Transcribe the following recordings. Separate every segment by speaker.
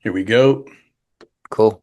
Speaker 1: Here we go.
Speaker 2: Cool.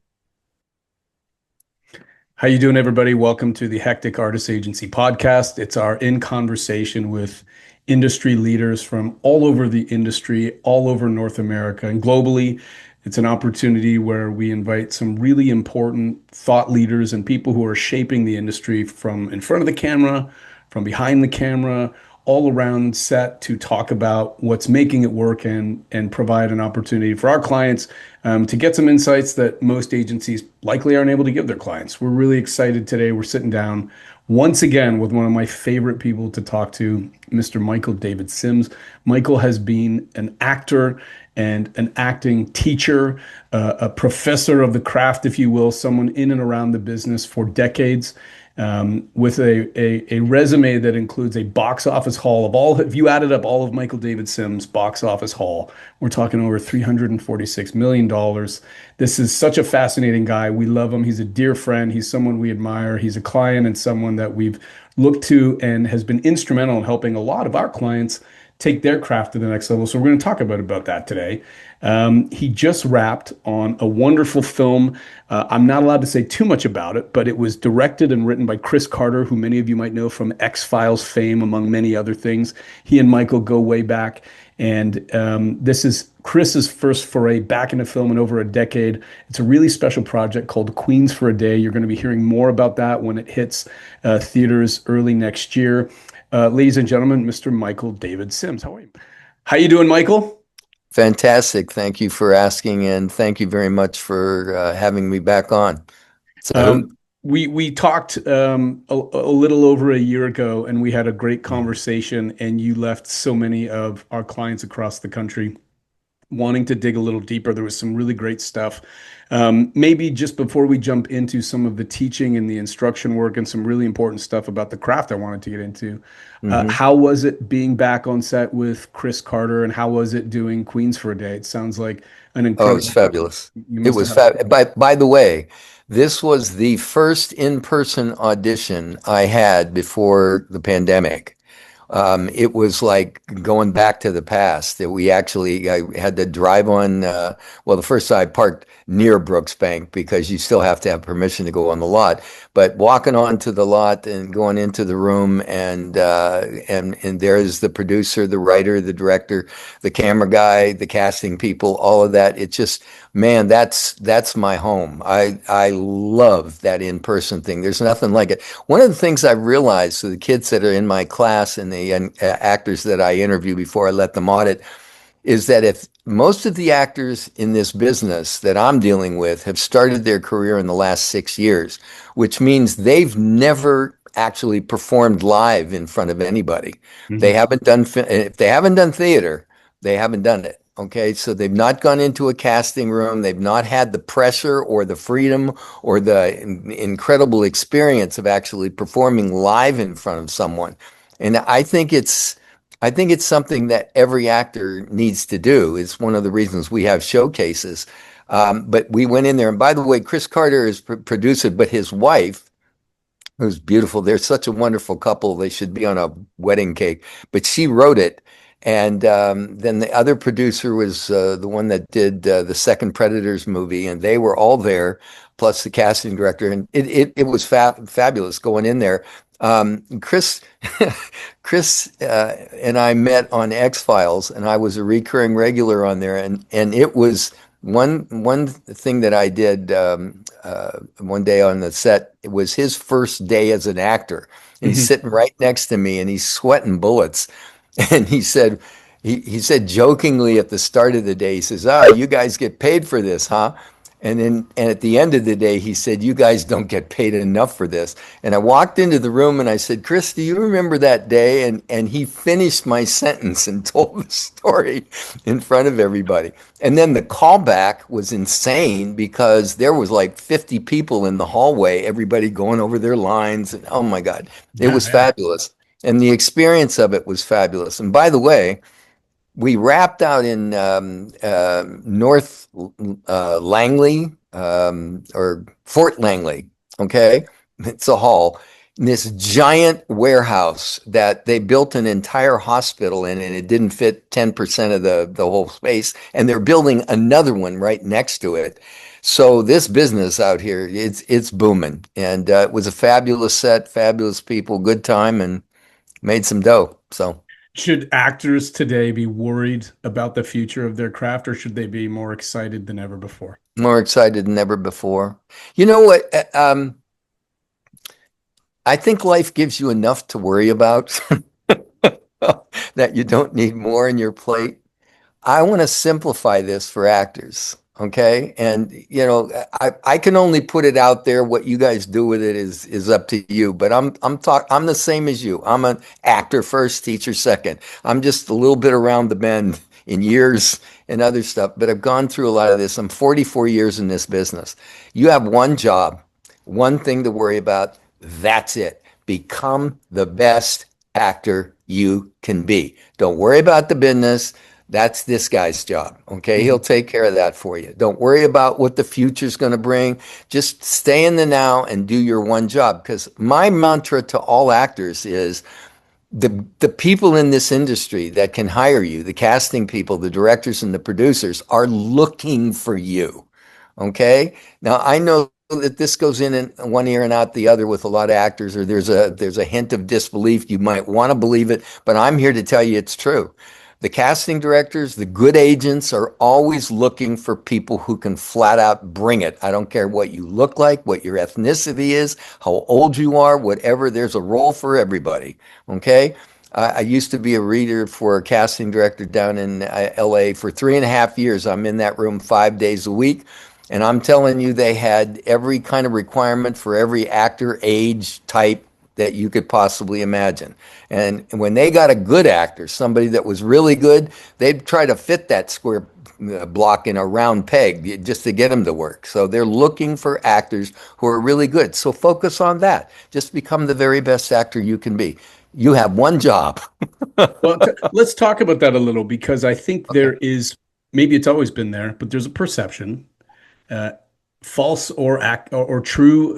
Speaker 1: How you doing, everybody? Welcome to the Hectic Artist Agency podcast. It's our in conversation with industry leaders from all over the industry, all over North America and globally. It's an opportunity where we invite some really important thought leaders and people who are shaping the industry from in front of the camera, from behind the camera, all around set to talk about what's making it work and provide an opportunity for our clients to get some insights that most agencies likely aren't able to give their clients. We're really excited today. We're sitting down once again with one of my favorite people to talk to, Mr. Micheal David Sims. Micheal has been an actor and an acting teacher, a professor of the craft, if you will, someone in and around the business for decades, with a resume that includes a box office haul of all, if you added up all of Micheal David Sims' box office haul, we're talking over $346 million. This is such a fascinating guy. We love him. He's a dear friend. He's someone we admire. He's a client and someone that we've looked to and has been instrumental in helping a lot of our clients take their craft to the next level. So we're going to talk about that today. He just wrapped on a wonderful film. I'm not allowed to say too much about it, but it was directed and written by Chris Carter, who many of you might know from X-Files fame, among many other things. He and Micheal go way back. And this is Chris's first foray back into film in over a decade. It's a really special project called Queens for a Day. You're going to be hearing more about that when it hits theaters early next year. Ladies and gentlemen, Mr. Micheal David Sims. How are you? How you doing, Micheal?
Speaker 2: Fantastic. Thank you for asking, and thank you very much for having me back on. It's a hoot.
Speaker 1: We talked a little over a year ago, and we had a great conversation. And you left so many of our clients across the country wanting to dig a little deeper. There was some really great stuff. Maybe just before we jump into some of the teaching and the instruction work and some really important stuff about the craft I wanted to get into,
Speaker 2: Hmm.
Speaker 1: how was it being back on set with Chris Carter, and how was it doing Queens for a Day? It sounds like an
Speaker 2: Oh, it's
Speaker 1: incredible project.
Speaker 2: fabulous.
Speaker 1: You
Speaker 2: It
Speaker 1: must have
Speaker 2: was
Speaker 1: had a
Speaker 2: fab. By the way, this was the first in-person audition I had before the pandemic. It was like going back to the past that I had to drive on, well, the first time I parked near Brooks Bank because you still have to have permission to go on the lot, but walking onto the lot and going into the room and there's the producer, the writer, the director, the camera guy, the casting people, all of that. It just, man, that's my home. I love that in-person thing. There's nothing like it. One of the things I realized, so the kids that are in my class and the actors that I interview before I let them audit, is that if most of the actors in this business that I'm dealing with have started their career in the last 6 years, which means they've never actually performed live in front of anybody. They
Speaker 1: Mhm.
Speaker 2: haven't done, if they haven't done theater, they haven't done it. Okay, so they've not gone into a casting room. They've not had the pressure or the freedom or the incredible experience of actually performing live in front of someone. And I think it's something that every actor needs to do. It's one of the reasons we have showcases. But we went in there, and by the way, Chris Carter is producer, but his wife, who's beautiful, they're such a wonderful couple. They should be on a wedding cake. But she wrote it, and then the other producer was the one that did the second Predators movie, and they were all there, plus the casting director, and it was fabulous going in there. Chris, Chris and I met on X-Files, and I was a recurring regular on there, and it was one thing that I did one day on the set. It was his first day as an actor, and he's
Speaker 1: Mhm.
Speaker 2: sitting right next to me, and he's sweating bullets, and he said jokingly at the start of the day, he says, "Ah, you guys get paid for this, huh?" And at the end of the day, he said, "You guys don't get paid enough for this." And I walked into the room and I said, "Chris, do you remember that day?" And he finished my sentence and told the story in front of everybody. And then the callback was insane because there was like 50 people in the hallway, everybody going over their lines. And oh my God, it
Speaker 1: Yeah,
Speaker 2: was
Speaker 1: yeah.
Speaker 2: fabulous. And the experience of it was fabulous. And by the way, we wrapped out in North Langley or Fort Langley. Okay, it's a hall. this giant warehouse that they built an entire hospital in, and it didn't fit 10% of the whole space. And they're building another one right next to it. So this business out here, it's booming. And it was a fabulous set, fabulous people, good time, and made some dough. So
Speaker 1: Should actors today be worried about the future of their craft, or should they be more excited than ever before?
Speaker 2: more excited than ever before. You know what? I think life gives you enough to worry about that you don't need more in your plate. I want to simplify this for actors. Okay. And I can only put it out there. What you guys do with it is up to you. But I'm the same as you. I'm an actor first, teacher second. I'm just a little bit around the bend in years and other stuff, but I've gone through a lot of this. I'm 44 years in this business. You have one job, one thing to worry about. That's it. Become the best actor you can be. Don't worry about the business. That's this guy's job. Okay. He'll
Speaker 1: Mhm.
Speaker 2: take care of that for you. Don't worry about what the future's going to bring. Just stay in the now and do your one job. Because my mantra to all actors is the people in this industry that can hire you, the casting people, the directors and the producers are looking for you. Okay. Now I know that this goes in one ear and out the other with a lot of actors, or there's a hint of disbelief. You might want to believe it, but I'm here to tell you it's true. The casting directors, the good agents are always looking for people who can flat out bring it. I don't care what you look like, what your ethnicity is, how old you are, whatever. There's a role for everybody. Okay. I used to be a reader for a casting director down in LA for 3.5 years. I'm in that room 5 days a week. And I'm telling you, they had every kind of requirement for every actor, age, type that you could possibly imagine. And when they got a good actor, somebody that was really good, they'd try to fit that square block in a round peg just to get them to work. So they're looking for actors who are really good. So focus on that. Just become the very best actor you can be. You have one job.
Speaker 1: Well, let's talk about that a little because I think
Speaker 2: Okay.
Speaker 1: there is, maybe it's always been there, but there's a perception, uh, false or or true.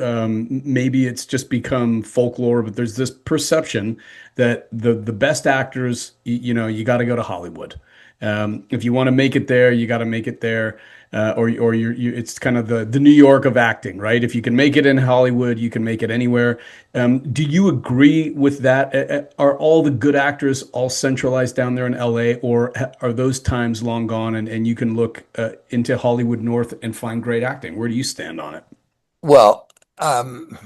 Speaker 1: Maybe it's just become folklore, but there's this perception that the best actors, you got to go to Hollywood. If you want to make it there, you got to make it there. Or it's kind of the New York of acting, right? If you can make it in Hollywood, you can make it anywhere. Do you agree with that? Are all the good actors all centralized down there in LA, or are those times long gone and you can look into Hollywood North and find great acting? Where do you stand on it?
Speaker 2: Well, I'm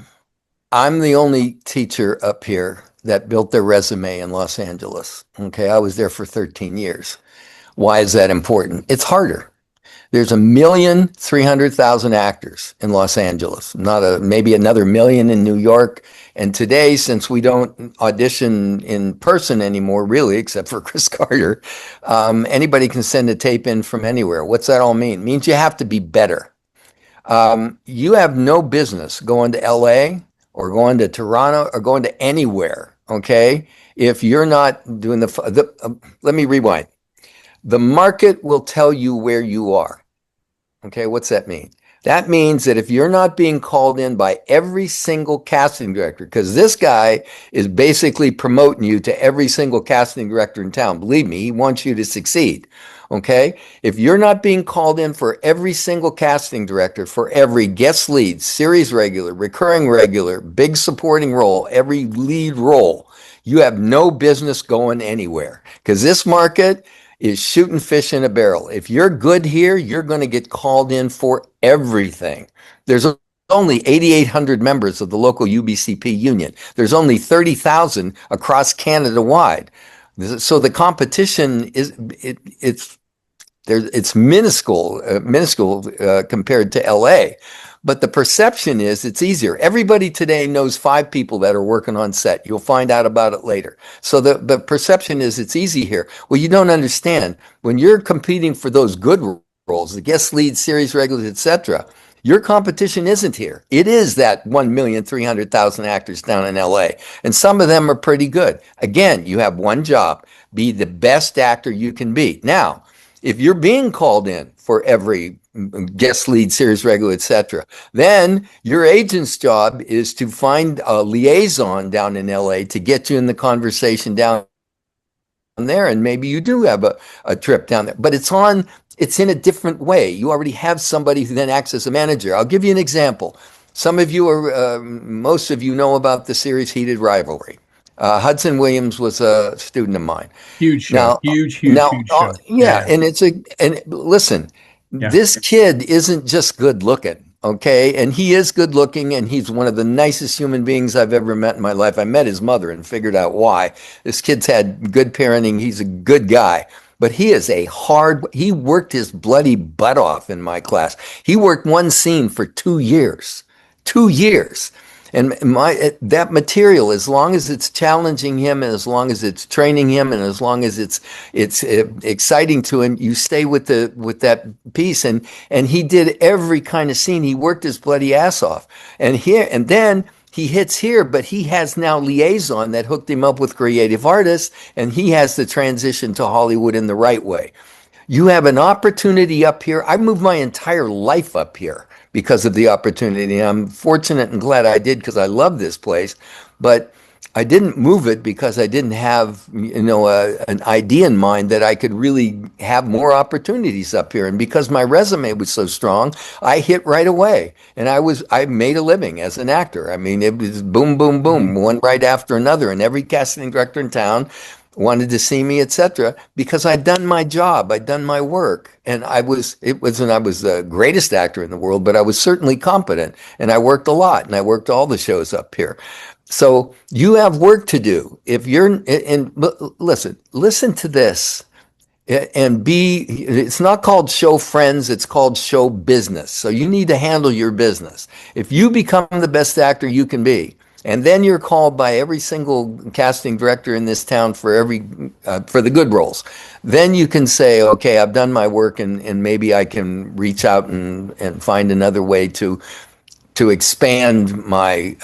Speaker 2: the only teacher up here that built their resume in Los Angeles. Okay. I was there for 13 years. Why is that important? It's harder. There's 1,300,000 actors in Los Angeles, not maybe another million in New York. And today, since we don't audition in person anymore, really, except for Chris Carter, anybody can send a tape in from anywhere. What's that all mean? It means you have to be better. You have no business going to LA or going to Toronto or going to anywhere, okay? If you're not doing let me rewind. The market will tell you where you are. Okay, what's that mean? That means that if you're not being called in by every single casting director, because this guy is basically promoting you to every single casting director in town. Believe me, he wants you to succeed. Okay? If you're not being called in for every single casting director, for every guest lead, series regular, recurring regular, big supporting role, every lead role, you have no business going anywhere. Because this market is shooting fish in a barrel. If you're good here, you're going to get called in for everything. There's only 8,800 members of the local UBCP union. There's only 30,000 across Canada wide. So the competition it's minuscule compared to LA. But the perception is it's easier. Everybody today knows 5 people that are working on set. You'll find out about it later. So the perception is it's easy here. Well, you don't understand. When you're competing for those good roles, the guest lead, series regulars, etc., your competition isn't here. It is that 1,300,000 actors down in LA. And some of them are pretty good. Again, you have one job. Be the best actor you can be. Now, if you're being called in for every guest lead, series regular, etc., then your agent's job is to find a liaison down in LA to get you in the conversation down there, and maybe you do have a trip down there, but it's in a different way. You already have somebody who then acts as a manager. I'll give you an example. Some of you are most of you know about the series Heated Rivalry. Hudson Williams was a student of mine.
Speaker 1: Huge show.
Speaker 2: Now,
Speaker 1: Huge, huge, huge show. Yeah,
Speaker 2: yeah,
Speaker 1: yeah,
Speaker 2: and listen,
Speaker 1: yeah.
Speaker 2: this kid isn't just good looking, okay? And he is good looking, and he's one of the nicest human beings I've ever met in my life. I met his mother and figured out why. This kid's had good parenting. He's a good guy, but he worked his bloody butt off in my class. He worked one scene for 2 years, 2 years. And that material, as long as it's challenging him, and as long as it's training him, and as long as it's exciting to him, you stay with that piece. And he did every kind of scene. He worked his bloody ass off. And then he hits here, but he has now liaison that hooked him up with creative artists, and he has to transition to Hollywood in the right way. You have an opportunity up here. I moved my entire life up here because of the opportunity. I'm fortunate and glad I did because I love this place. But I didn't move it because I didn't have, an idea in mind that I could really have more opportunities up here. And because my resume was so strong, I hit right away. And I made a living as an actor. I mean, it was boom, boom, boom, one right after another. And every casting director in town wanted to see me, etc., because I'd done my job, I'd done my work, and it wasn't I was the greatest actor in the world, but I was certainly competent, and I worked a lot, and I worked all the shows up here. So you have work to do. If you're, and listen to this. It's not called show friends, it's called show business. So you need to handle your business. If you become the best actor you can be, and then you're called by every single casting director in this town for the good roles, then you can say, okay, I've done my work, and maybe I can reach out and find another way to expand my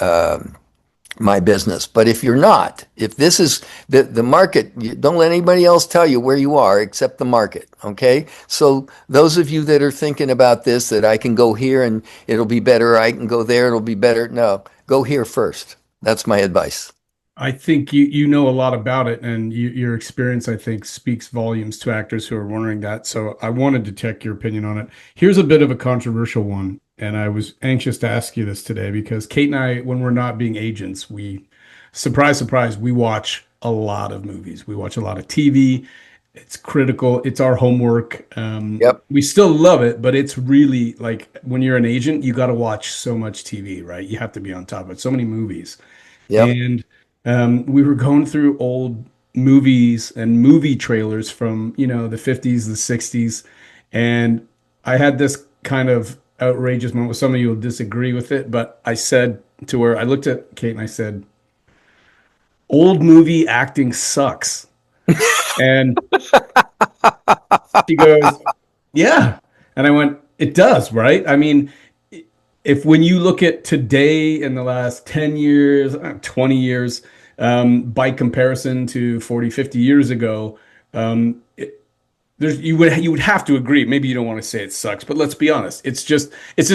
Speaker 2: business. But if you're not, if this is the market, don't let anybody else tell you where you are except the market. Okay. So those of you that are thinking about this, that I can go here and it'll be better, I can go there, it'll be better. No, go here first. That's my advice.
Speaker 1: I think you know a lot about it, and your experience, I think, speaks volumes to actors who are wondering that. So I wanted to check your opinion on it. Here's a bit of a controversial one, and I was anxious to ask you this today because Kate and I, when we're not being agents, surprise, surprise, we watch a lot of movies. We watch a lot of TV. It's critical. It's our homework.
Speaker 2: Yep.
Speaker 1: We still love it, but it's really like when you're an agent, you got to watch so much TV, right? You have to be on top of it. So many movies.
Speaker 2: Yep.
Speaker 1: And we were going through old movies and movie trailers from, the 50s, the 60s. And I had this kind of outrageous moment. Some of you will disagree with it, but I said to her, I looked at Kate and I said, old movie acting sucks. And she goes, yeah. And I went, it does, right? I mean, if when you look at today in the last 10 years, 20 years, by comparison to 40, 50 years ago, you would have to agree. Maybe you don't want to say it sucks, but let's be honest. It's just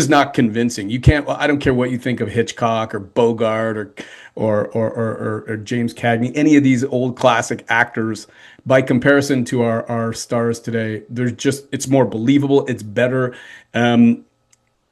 Speaker 1: not convincing. You can't. I don't care what you think of Hitchcock or Bogart or James Cagney, any of these old classic actors. By comparison to our stars today, it's more believable. It's better.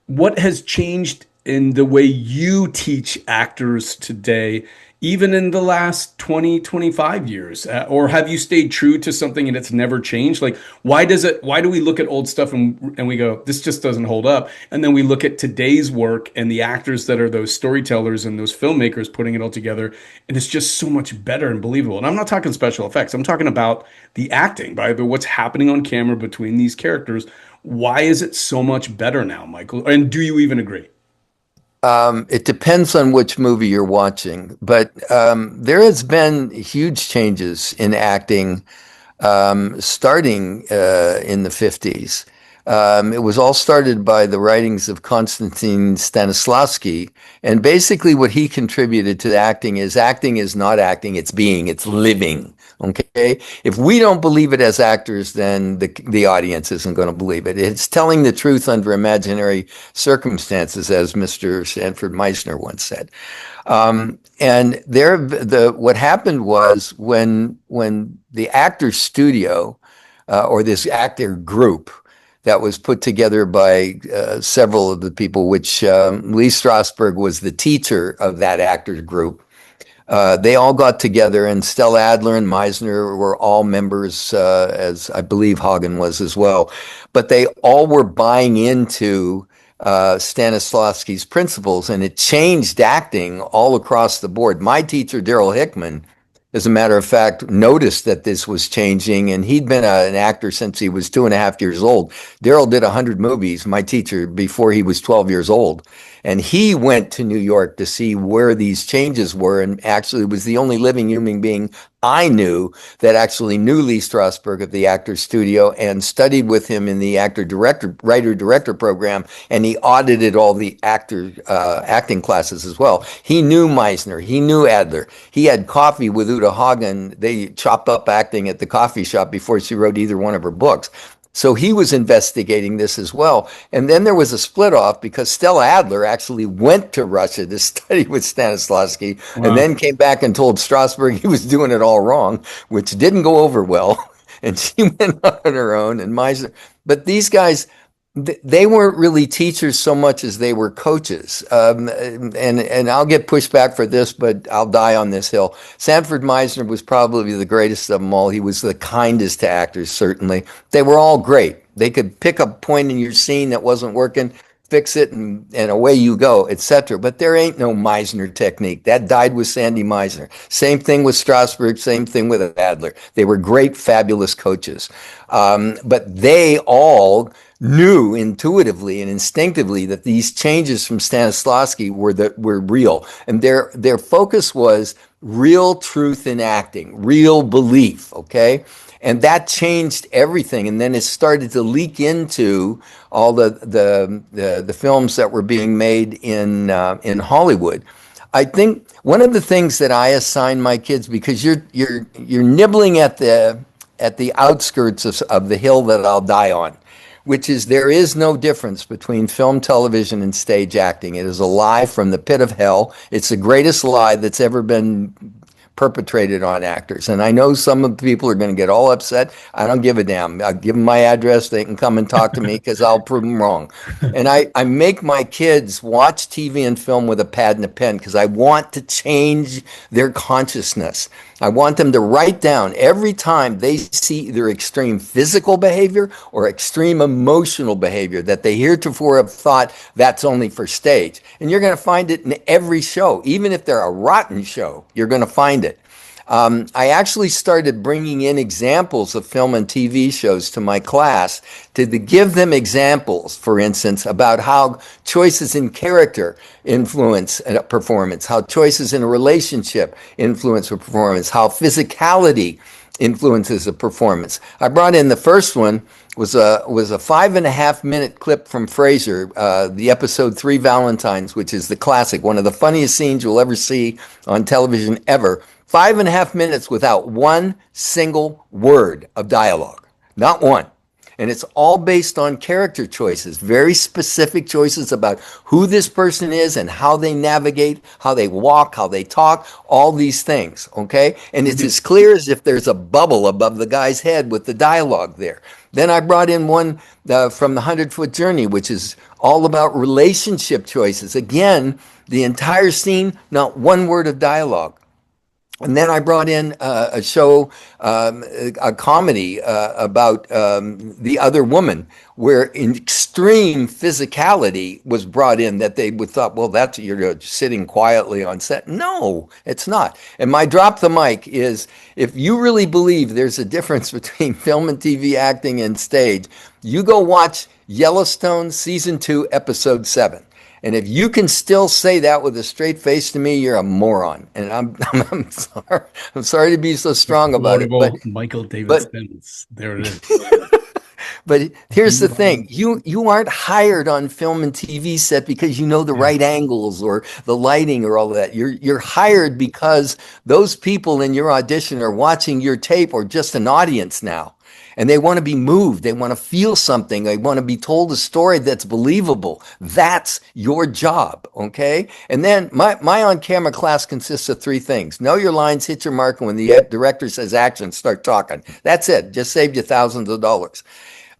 Speaker 1: What has changed in the way you teach actors today, even in the last 20, 25 years? Or have you stayed true to something and it's never changed? Like, why do we look at old stuff and we go, this just doesn't hold up? And then we look at today's work and the actors that are those storytellers and those filmmakers putting it all together, and it's just so much better and believable. And I'm not talking special effects. I'm talking about the acting, by what's happening on camera between these characters. Why is it so much better now, Michael? And do you even agree?
Speaker 2: It depends on which movie you're watching, but there has been huge changes in acting starting in the 50s. It was all started by the writings of Konstantin Stanislavski. And basically, what he contributed to acting is not acting, it's being, it's living. Okay. If we don't believe it as actors, then the audience isn't going to believe it. It's telling the truth under imaginary circumstances, as Mr. Sanford Meisner once said. And what happened was when the actor studio or this actor group that was put together by several of the people, which Lee Strasberg was the teacher of that actors group. They all got together, and Stella Adler and Meisner were all members, as I believe Hagen was as well. But they all were buying into Stanislavski's principles, and it changed acting all across the board. My teacher, Daryl Hickman, as a matter of fact, noticed that this was changing, and he'd been an actor since he was 2.5 years old. Daryl did 100 movies, my teacher, before he was 12 years old. And he went to New York to see where these changes were, and actually was the only living human being I knew that actually knew Lee Strasberg of the Actors Studio and studied with him in the writer-director program, and he audited all the acting classes as well. He knew Meisner, he knew Adler. He had coffee with Uta Hagen. They chopped up acting at the coffee shop before she wrote either one of her books. So he was investigating this as well. And then there was a split off because Stella Adler actually went to Russia to study with Stanislavski and
Speaker 1: Wow.
Speaker 2: then came back and told Strasberg he was doing it all wrong, which didn't go over well. And she went on her own and Meisner. But these guys, they weren't really teachers so much as they were coaches. And I'll get pushed back for this, but I'll die on this hill. Sanford Meisner was probably the greatest of them all. He was the kindest to actors, certainly. They were all great. They could pick a point in your scene that wasn't working, fix it, and away you go, etc. But there ain't no Meisner technique. That died with Sandy Meisner. Same thing with Strasberg, same thing with Adler. They were great, fabulous coaches. But they all knew intuitively and instinctively that these changes from Stanislavski were real, and their focus was real truth in acting, real belief. Okay, and that changed everything. And then it started to leak into all the films that were being made in Hollywood. I think one of the things that I assign my kids, because you're nibbling at the outskirts of the hill that I'll die on, which is there is no difference between film, television, and stage acting. It is a lie from the pit of hell. It's the greatest lie that's ever been perpetrated on actors. And I know some of the people are going to get all upset. I don't give a damn. I'll give them my address. They can come and talk to me because I'll prove them wrong. And I make my kids watch TV and film with a pad and a pen because I want to change their consciousness. I want them to write down every time they see either extreme physical behavior or extreme emotional behavior that they heretofore have thought that's only for stage. And you're going to find it in every show. Even if they're a rotten show, you're going to find it. I actually started bringing in examples of film and TV shows to my class to give them examples, for instance, about how choices in character influence a performance, how choices in a relationship influence a performance, how physicality influences a performance. I brought in the first one was a 5.5 minute clip from Frasier, the episode Three Valentines, which is the classic, one of the funniest scenes you'll ever see on television ever. 5.5 minutes without one single word of dialogue, not one. And it's all based on character choices, very specific choices about who this person is and how they navigate, how they walk, how they talk, all these things, okay? And it's as clear as if there's a bubble above the guy's head with the dialogue there. Then I brought in one from the 100-Foot Journey, which is all about relationship choices. Again, the entire scene, not one word of dialogue. And then I brought in a show, a comedy about The Other Woman, where extreme physicality was brought in that they would thought, well, that's you're sitting quietly on set. No, it's not. And my drop the mic is if you really believe there's a difference between film and TV acting and stage, you go watch Yellowstone Season 2, Episode 7. And if you can still say that with a straight face to me, you're a moron. And I'm sorry. I'm sorry to be so strong about it,
Speaker 1: Quotable Michael David
Speaker 2: but
Speaker 1: Simmons. There it is.
Speaker 2: But
Speaker 1: If
Speaker 2: here's the
Speaker 1: you
Speaker 2: thing. You aren't hired on film and TV set because you know the
Speaker 1: yeah.
Speaker 2: right angles or the lighting or all that. You're hired because those people in your audition are watching your tape or just an audience now. And they want to be moved. They want to feel something. They want to be told a story that's believable. That's your job, okay? And then my on-camera class consists of three things. Know your lines, hit your mark, and when the director says action, start talking. That's it. Just saved you thousands of dollars.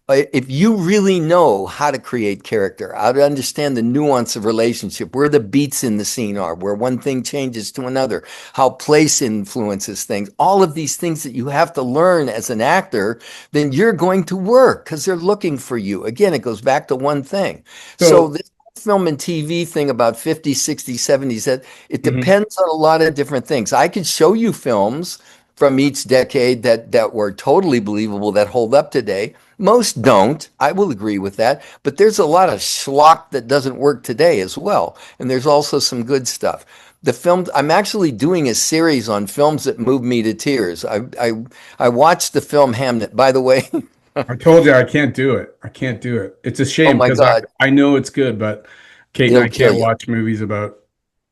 Speaker 2: If you really know how to create character, how to understand the nuance of relationship, where the beats in the scene are, where one thing changes to another, how place influences things, all of these things that you have to learn as an actor, then you're going to work because they're looking for you. Again, it goes back to one thing. So
Speaker 1: So
Speaker 2: this film and TV thing about 50s, 60s, 70s, that it
Speaker 1: mhm.
Speaker 2: depends on a lot of different things. I could show you films from each decade that were totally believable that hold up today. Most don't. I will agree with that. But there's a lot of schlock that doesn't work today as well. And there's also some good stuff. The film, I'm actually doing a series on films that move me to tears. I watched the film Hamnet. By the way,
Speaker 1: I told you I can't do it. I can't do it. It's a
Speaker 2: oh
Speaker 1: shame
Speaker 2: my
Speaker 1: because
Speaker 2: God,
Speaker 1: I know it's good, but Kate and
Speaker 2: it'll
Speaker 1: I
Speaker 2: kill
Speaker 1: can't
Speaker 2: you.
Speaker 1: watch movies about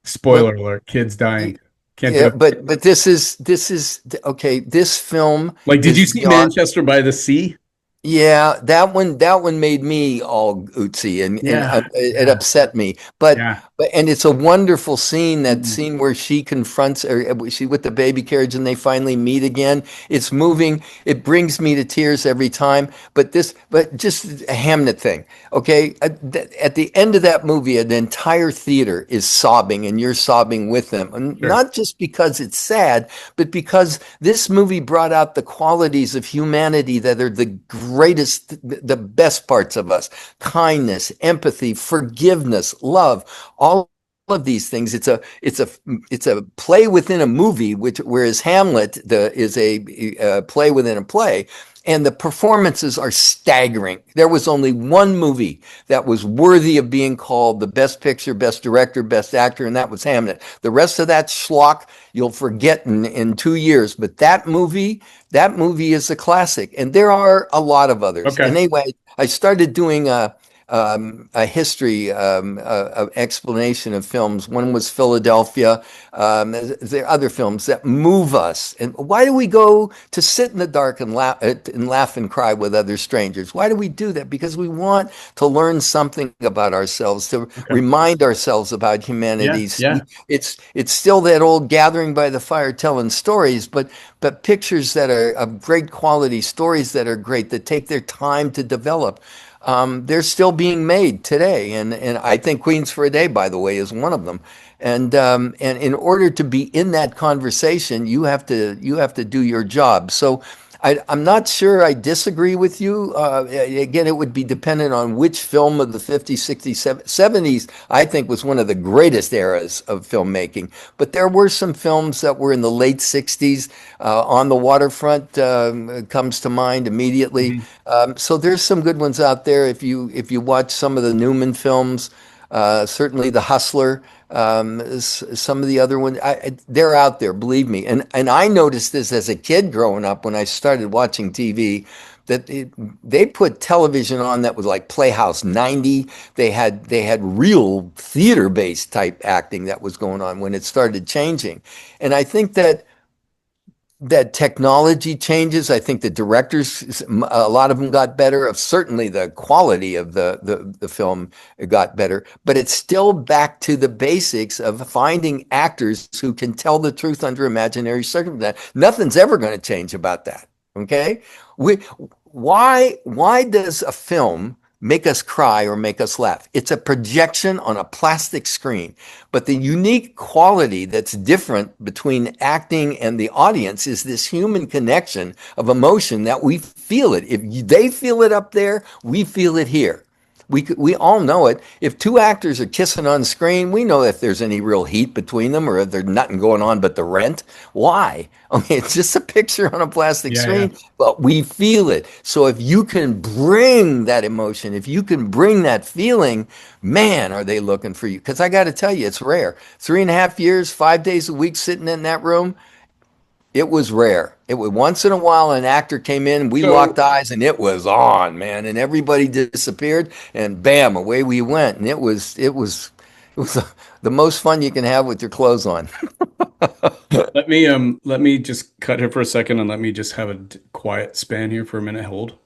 Speaker 2: But
Speaker 1: spoiler alert, kids dying. Can't do
Speaker 2: yeah,
Speaker 1: it.
Speaker 2: but this is okay. This film
Speaker 1: Like, did
Speaker 2: is
Speaker 1: you see
Speaker 2: beyond.
Speaker 1: Manchester by the Sea?
Speaker 2: Yeah, that one made me all ootsy and
Speaker 1: Yeah,
Speaker 2: it
Speaker 1: yeah,
Speaker 2: upset me. But
Speaker 1: yeah.
Speaker 2: and it's a wonderful scene, that
Speaker 1: Mhm.
Speaker 2: scene where she confronts she with the baby carriage and they finally meet again. It's moving. It brings me to tears every time. But just a Hamnet thing. Okay, at the end of that movie, an entire theater is sobbing and you're sobbing with them. And
Speaker 1: Sure,
Speaker 2: not just because it's sad, but because this movie brought out the qualities of humanity that are the greatest, the best parts of us: kindness, empathy, forgiveness, love, all of these things. It's a play within a movie, which whereas Hamlet is a play within a play. And the performances are staggering. There was only one movie that was worthy of being called the best picture, best director, best actor, and that was Hamlet. The rest of that schlock you'll forget in 2 years. But that movie is a classic, and there are a lot of others. And
Speaker 1: okay.
Speaker 2: anyway, I started doing a history explanation of films. One was Philadelphia. There are other films that move us. And why do we go to sit in the dark and laugh and cry with other strangers? Why do we do that? Because we want to learn something about ourselves, to
Speaker 1: Okay.
Speaker 2: remind ourselves about
Speaker 1: Yeah,
Speaker 2: humanity.
Speaker 1: yeah.
Speaker 2: It's still that old gathering by the fire telling stories, but pictures that are of great quality, stories that are great, that take their time to develop. They're still being made today, and I think Queens for a Day, by the way, is one of them. And in order to be in that conversation, you have to do your job. So I'm not sure I disagree with you. Again, it would be dependent on which film of the 50s, 60s, 70s I think was one of the greatest eras of filmmaking. But there were some films that were in the late 60s. On the Waterfront comes to mind immediately.
Speaker 1: Mhm.
Speaker 2: So there's some good ones out there. If you watch some of the Newman films, certainly The Hustler, some of the other ones, they're out there, believe me. And I noticed this as a kid growing up when I started watching TV. They put television on that was like Playhouse 90. They had real theater based type acting that was going on when it started changing. And I think that technology changes. I think the directors, a lot of them got better. Certainly, the quality of the film got better, but it's still back to the basics of finding actors who can tell the truth under imaginary circumstances. Nothing's ever going to change about that. Okay, we why does a film make us cry or make us laugh? It's a projection on a plastic screen. But the unique quality that's different between acting and the audience is this human connection of emotion that we feel it. If they feel it up there, we feel it here. We all know it. If two actors are kissing on screen, we know if there's any real heat between them or if there's nothing going on but the rent. Why? Okay, it's just a picture on a plastic
Speaker 1: Yeah, yeah.
Speaker 2: screen, but we feel it. So if you can bring that emotion, if you can bring that feeling, man, are they looking for you? Because I got to tell you, it's rare. 3.5 years, 5 days a week sitting in that room. It was rare. It was once in a while an actor came in, we locked
Speaker 1: So
Speaker 2: eyes, and it was on, man, and everybody disappeared, and bam, away we went, and it was the most fun you can have with your clothes on.
Speaker 1: let me just cut here for a second and let me just have a quiet span here for a minute. Hold.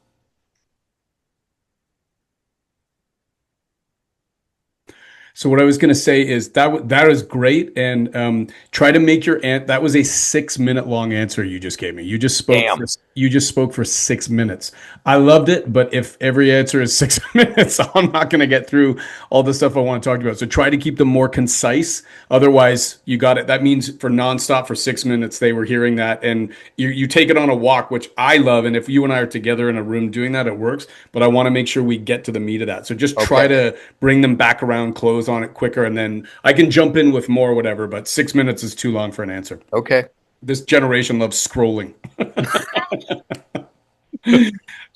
Speaker 1: So what I was going to say is that is great, and try to make your that was a 6 minute long answer you just gave me.
Speaker 2: Damn.
Speaker 1: You just spoke for 6 minutes. I loved it, but if every answer is 6 minutes, I'm not going to get through all the stuff I want to talk about. So try to keep them more concise. Otherwise, you got it. That means for nonstop for 6 minutes, they were hearing that, and you take it on a walk, which I love. And if you and I are together in a room doing that, it works. But I want to make sure we get to the meat of that. So just try
Speaker 2: Okay.
Speaker 1: to bring them back around, close on it quicker, and then I can jump in with more, whatever. But 6 minutes is too long for an answer.
Speaker 2: Okay.
Speaker 1: This generation loves scrolling.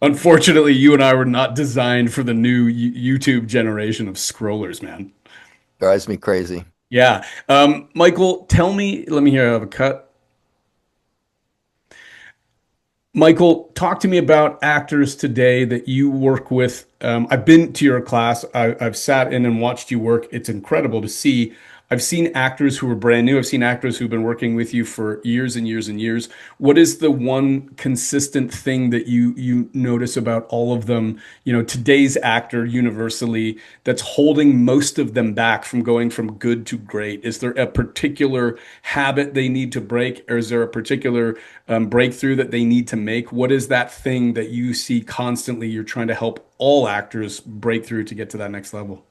Speaker 1: Unfortunately, you and I were not designed for the new YouTube generation of scrollers, man.
Speaker 2: Drives me crazy.
Speaker 1: Yeah. Michael, tell me, let me hear I have a cut. Michael, talk to me about actors today that you work with. I've been to your class. I've sat in and watched you work. It's incredible to see. I've seen actors who are brand new. I've seen actors who've been working with you for years and years and years. What is the one consistent thing that you notice about all of them? You know, today's actor universally that's holding most of them back from going from good to great. Is there a particular habit they need to break, or is there a particular breakthrough that they need to make? What is that thing that you see constantly you're trying to help all actors break through to get to that next level?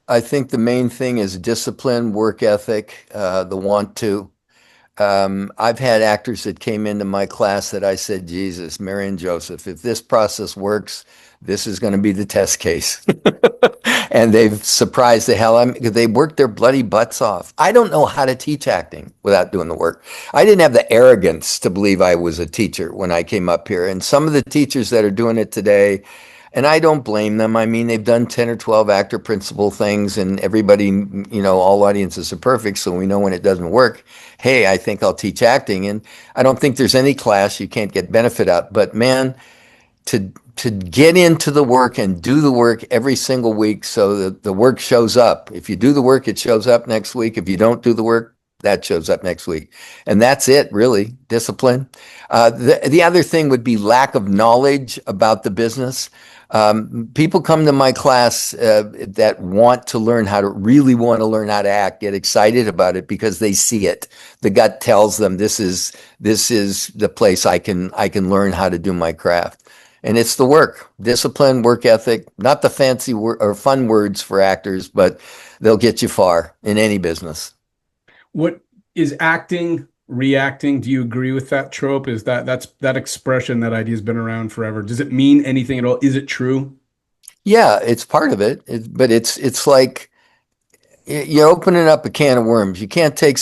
Speaker 2: I think the main thing is discipline, work ethic, the want to. I've had actors that came into my class that I said, Jesus, Mary and Joseph, if this process works, this is going to be the test case. And they've surprised the hell out of me because they worked their bloody butts off. I don't know how to teach acting without doing the work. I didn't have the arrogance to believe I was a teacher when I came up here. And some of the teachers that are doing it today, and I don't blame them. I mean, they've done 10 or 12 actor principal things, and everybody, all audiences are perfect. So we know when it doesn't work, hey, I think I'll teach acting. And I don't think there's any class you can't get benefit out. But man, to get into the work and do the work every single week so that the work shows up. If you do the work, it shows up next week. If you don't do the work, that shows up next week. And that's it, really. Discipline. The other thing would be lack of knowledge about the business. People come to my class that want to learn how to really want to learn how to act, get excited about it because they see it. The gut tells them this is the place I can learn how to do my craft. And it's the work, discipline, work ethic, not the fancy or fun words for actors, but they'll get you far in any business.
Speaker 1: What is acting, reacting? Do you agree with that trope? Is that's that expression, that idea has been around forever? Does it mean anything at all? Is it true?
Speaker 2: Yeah, it's part of it, but it's like you're opening up a can of worms. You can't take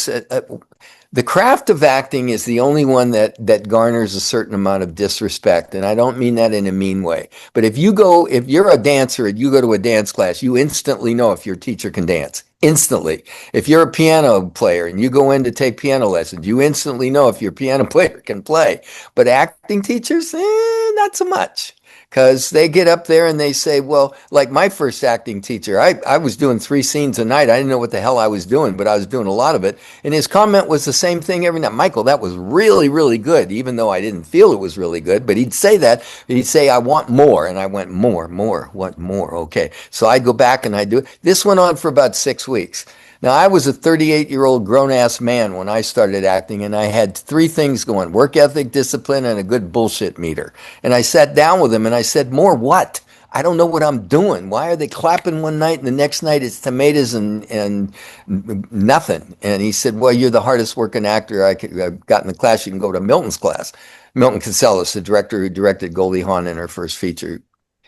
Speaker 2: the craft of acting is the only one that garners a certain amount of disrespect, and I don't mean that in a mean way. But if you're a dancer and you go to a dance class, you instantly know if your teacher can dance. Instantly. If you're a piano player and you go in to take piano lessons, you instantly know if your piano player can play. But acting teachers, not so much. Because they get up there and they say, well, like my first acting teacher, I was doing 3 scenes a night. I didn't know what the hell I was doing, but I was doing a lot of it. And his comment was the same thing every night. Michael, that was really, really good, even though I didn't feel it was really good. But he'd say that. He'd say, I want more. And I went, more, what more? Okay. So I'd go back and I'd do it. This went on for about 6 weeks. Now, I was a 38-year-old grown ass man when I started acting, and I had 3 things going: work ethic, discipline, and a good bullshit meter. And I sat down with him and I said, more what? I don't know what I'm doing. Why are they clapping one night and the next night it's tomatoes and nothing? And he said, well, you're the hardest working actor I got in the class. You can go to Milton's class. Milton Casellas, the director who directed Goldie Hawn in her first feature.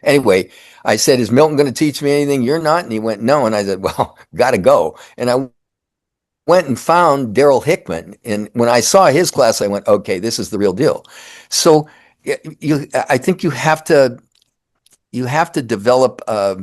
Speaker 2: Anyway, I said, is Milton going to teach me anything you're not? And he went, no. And I said, well, got to go. And I went and found Daryl Hickman. And when I saw his class, I went, okay, this is the real deal. So I think you have to develop a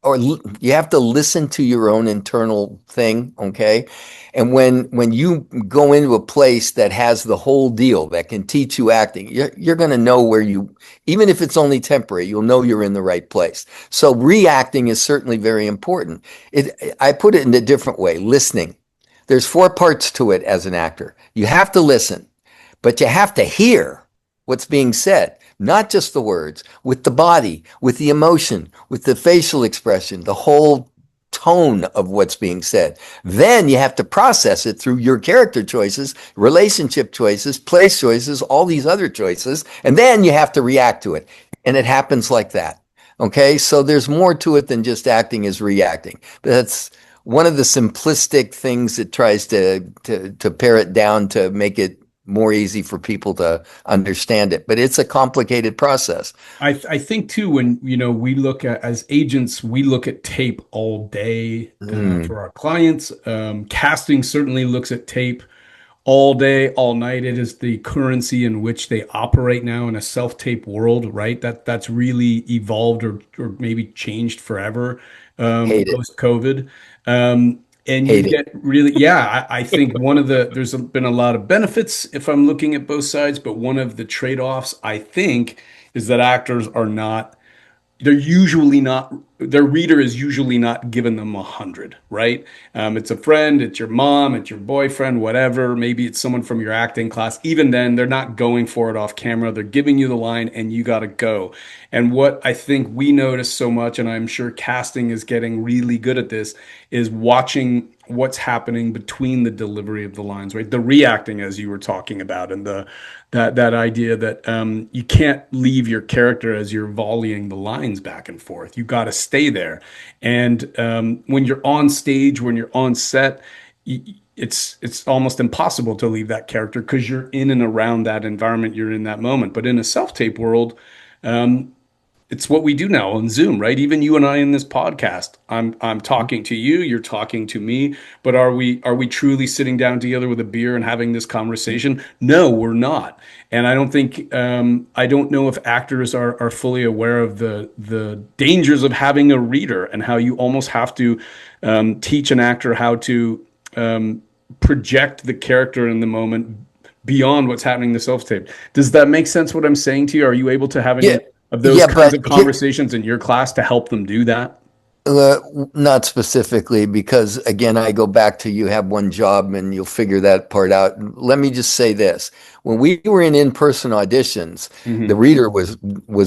Speaker 2: you have to listen to your own internal thing, okay? And when you go into a place that has the whole deal that can teach you acting, you're going to know where you, even if it's only temporary, you'll know you're in the right place. So reacting is certainly very important. I put it in a different way, listening. There's four parts to it as an actor. You have to listen, but you have to hear what's being said, not just the words, with the body, with the emotion, with the facial expression, the whole tone of what's being said. Then you have to process it through your character choices, relationship choices, place choices, all these other choices, and then you have to react to it. And it happens like that. Okay, so there's more to it than just acting is reacting. That's one of the simplistic things that tries to pare it down to make it more easy for people to understand it. But it's a complicated process.
Speaker 1: I think too, when we look at, as agents, we look at tape all day
Speaker 2: Mm,
Speaker 1: for our clients. Casting certainly looks at tape all day, all night. It is the currency in which they operate now in a self-tape world, right? That's really evolved or maybe changed forever
Speaker 2: hate it.
Speaker 1: post-COVID. And you
Speaker 2: Hate it.
Speaker 1: get really, yeah, I think there's been a lot of benefits if I'm looking at both sides, but one of the trade-offs I think is that actors are not they're usually not their reader is usually not giving them 100, right? It's a friend, it's your mom, it's your boyfriend, whatever. Maybe it's someone from your acting class. Even then, they're not going for it off camera. They're giving you the line and you got to go. And what I think we notice so much, and I'm sure casting is getting really good at this, is watching what's happening between the delivery of the lines, right? The reacting, as you were talking about, and that idea that you can't leave your character as you're volleying the lines back and forth. You got to stay there. And when you're on stage, when you're on set, it's almost impossible to leave that character because you're in and around that environment. You're in that moment. But in a self-tape world, um, it's what we do now on Zoom, right? Even you and I in this podcast, I'm talking to you, you're talking to me, but are we truly sitting down together with a beer and having this conversation? No, we're not. And I don't think I don't know if actors are fully aware of the dangers of having a reader and how you almost have to teach an actor how to project the character in the moment beyond what's happening in the self-tape. Does that make sense what I'm saying to you? Are you able to have
Speaker 2: Yeah,
Speaker 1: any of those
Speaker 2: yeah,
Speaker 1: kinds
Speaker 2: but
Speaker 1: of conversations in your class to help them do that?
Speaker 2: Uh, not specifically, because again, I go back to you have one job and you'll figure that part out. Let me just say this. When we were in-person auditions, the
Speaker 1: Hmm.
Speaker 2: reader was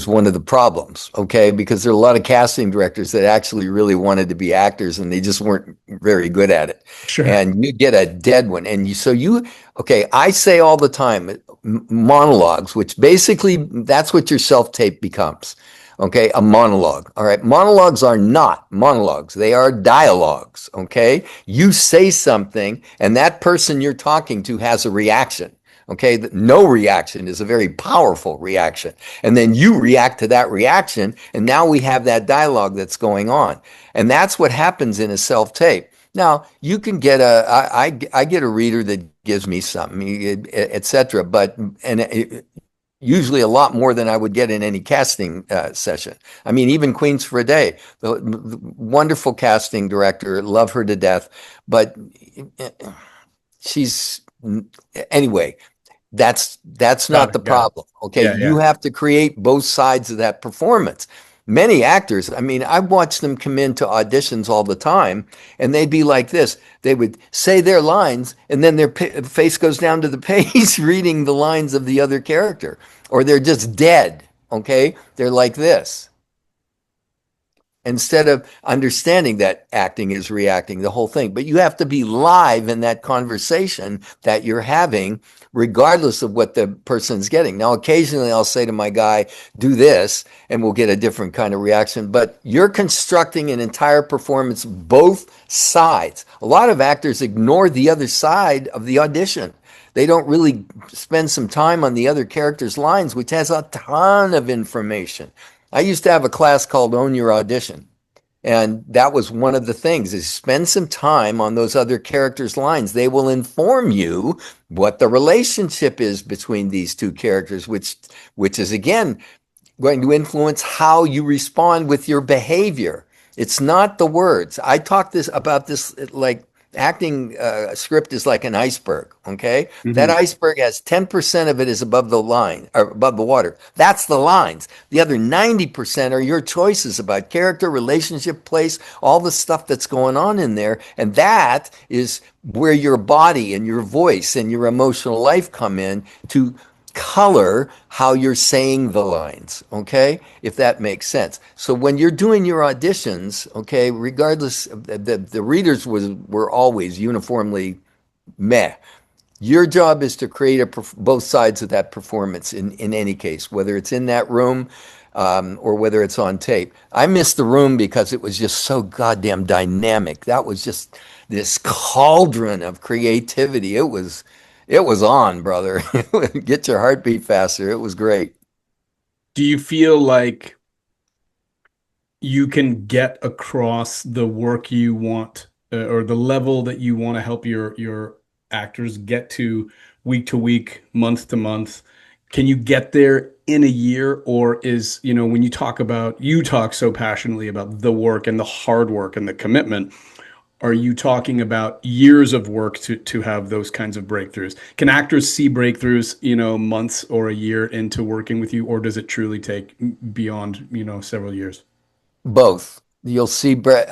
Speaker 2: one of the problems, okay? Because there are a lot of casting directors that actually really wanted to be actors and they just weren't very good at it.
Speaker 1: Sure.
Speaker 2: And you get a dead one. And okay, I say all the time, monologues, which basically that's what your self-tape becomes. Okay, a monologue. All right, monologues are not monologues, they are dialogues. Okay, you say something, and that person you're talking to has a reaction. Okay, no reaction is a very powerful reaction. And then you react to that reaction, and now we have that dialogue that's going on. And that's what happens in a self tape. Now, you can get I get a reader that gives me something, etc. But, and usually a lot more than I would get in any casting session. I mean, even Queens for a Day, the wonderful casting director, love her to death, but she's anyway. That's
Speaker 1: Got
Speaker 2: not the
Speaker 1: it. Got it.
Speaker 2: problem. Okay,
Speaker 1: Yeah.
Speaker 2: you
Speaker 1: Yeah.
Speaker 2: have to create both sides of that performance. Many actors, I mean, I've watched them come into auditions all the time, and they'd be like this. They would say their lines, and then their face goes down to the page reading the lines of the other character, or they're just dead. Okay, they're like this instead of understanding that acting is reacting the whole thing. But you have to be live in that conversation that you're having, regardless of what the person's getting. Now, occasionally I'll say to my guy, do this, and we'll get a different kind of reaction. But you're constructing an entire performance, both sides. A lot of actors ignore the other side of the audition. They don't really spend some time on the other character's lines, which has a ton of information. I used to have a class called Own Your Audition. And that was one of the things is spend some time on those other characters' lines. They will inform you what the relationship is between these two characters, which is again going to influence how you respond with your behavior. It's not the words. I talk this about this like acting script is like an iceberg. Okay, that
Speaker 1: Hmm.
Speaker 2: iceberg has 10% of it is above the line or above the water. That's the lines. The other 90% are your choices about character, relationship, place, all the stuff that's going on in there, and that is where your body and your voice and your emotional life come in to color how you're saying the lines, okay? If that makes sense. So when you're doing your auditions, okay, regardless, the readers were always uniformly meh. Your job is to create both sides of that performance in any case, whether it's in that room or whether it's on tape. I missed the room because it was just so goddamn dynamic. That was just this cauldron of creativity. It was on, brother. Get your heartbeat faster. It was great.
Speaker 1: Do you feel like you can get across the work you want or the level that you want to help your actors get to week, month to month? Can you get there in a year, or is, when you talk so passionately about the work and the hard work and the commitment, are you talking about years of work to have those kinds of breakthroughs? Can actors see breakthroughs, months or a year into working with you, or does it truly take beyond, several years?
Speaker 2: Both. You'll see, Brett.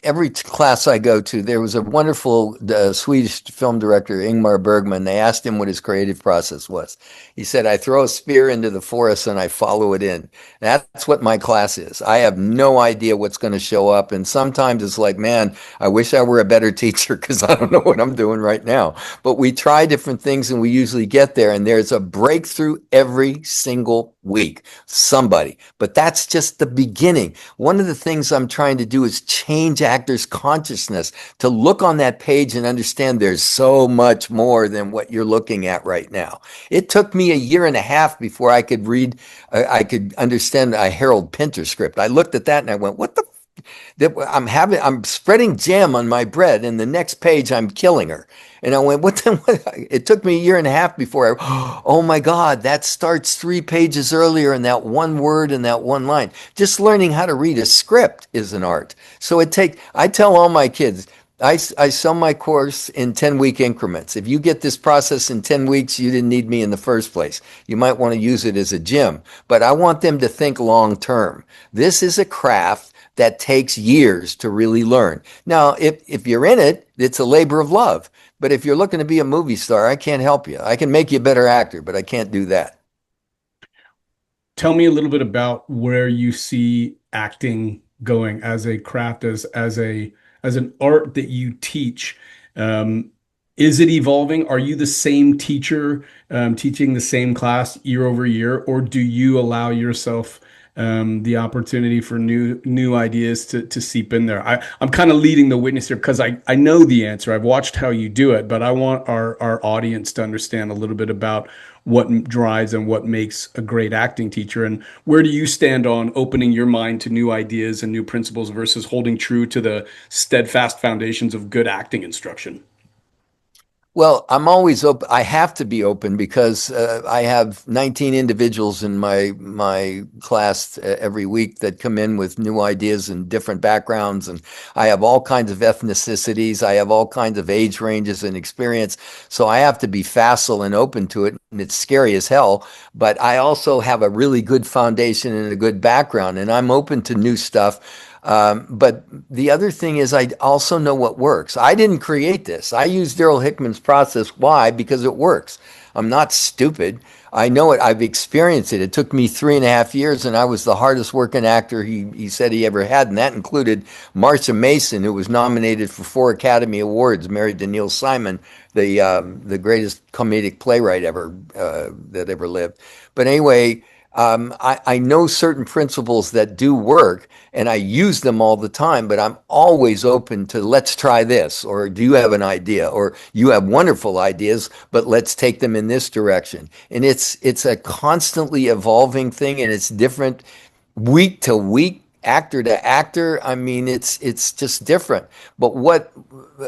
Speaker 2: Every class I go to, there was a wonderful Swedish film director, Ingmar Bergman. They asked him what his creative process was. He said, "I throw a spear into the forest and I follow it in." That's what my class is. I have no idea what's going to show up, and sometimes it's like, man, I wish I were a better teacher because I don't know what I'm doing right now. But we try different things, and we usually get there. And there's a breakthrough every single week. Somebody, but that's just the beginning. One of the things I'm trying to do is change actors' consciousness to look on that page and understand there's so much more than what you're looking at right now. It took me a year and a half before I could read, I could understand a Harold Pinter script. I looked at that and I went, what the that I'm spreading jam on my bread, and the next page I'm killing her. And I went, what the, what? It took me a year and a half before oh my God, that starts 3 pages earlier in that one word and that one line. Just learning how to read a script is an art. So I tell all my kids, I sell my course in 10-week increments. If you get this process in 10 weeks, you didn't need me in the first place. You might want to use it as a gym, but I want them to think long term. This is a craft that takes years to really learn. Now, if you're in it, it's a labor of love. But if you're looking to be a movie star, I can't help you. I can make you a better actor, but I can't do that.
Speaker 1: Tell me a little bit about where you see acting going as a craft, as an art that you teach. Um, is it evolving? Are you the same teacher teaching the same class year over year, or do you allow yourself the opportunity for new ideas to seep in there? I'm kind of leading the witness here because I know the answer. I've watched how you do it, but I want our audience to understand a little bit about what drives and what makes a great acting teacher. And where do you stand on opening your mind to new ideas and new principles versus holding true to the steadfast foundations of good acting instruction?
Speaker 2: Well, I'm always open. I have to be open because I have 19 individuals in my class every week that come in with new ideas and different backgrounds, and I have all kinds of ethnicities. I have all kinds of age ranges and experience. So I have to be facile and open to it, and it's scary as hell. But I also have a really good foundation and a good background, and I'm open to new stuff. But the other thing is, I also know what works. I didn't create this. I use Daryl Hickman's process. Why? Because it works. I'm not stupid. I know it. I've experienced it. It took me 3.5 years, and I was the hardest working actor he said he ever had, and that included Marsha Mason, who was nominated for 4 Academy Awards, married to Neil Simon, the greatest comedic playwright ever that ever lived. But anyway, I know certain principles that do work, and I use them all the time, but I'm always open to let's try this, or do you have an idea, or you have wonderful ideas, but let's take them in this direction. And it's a constantly evolving thing, and it's different week to week, actor to actor. I mean, it's just different. But what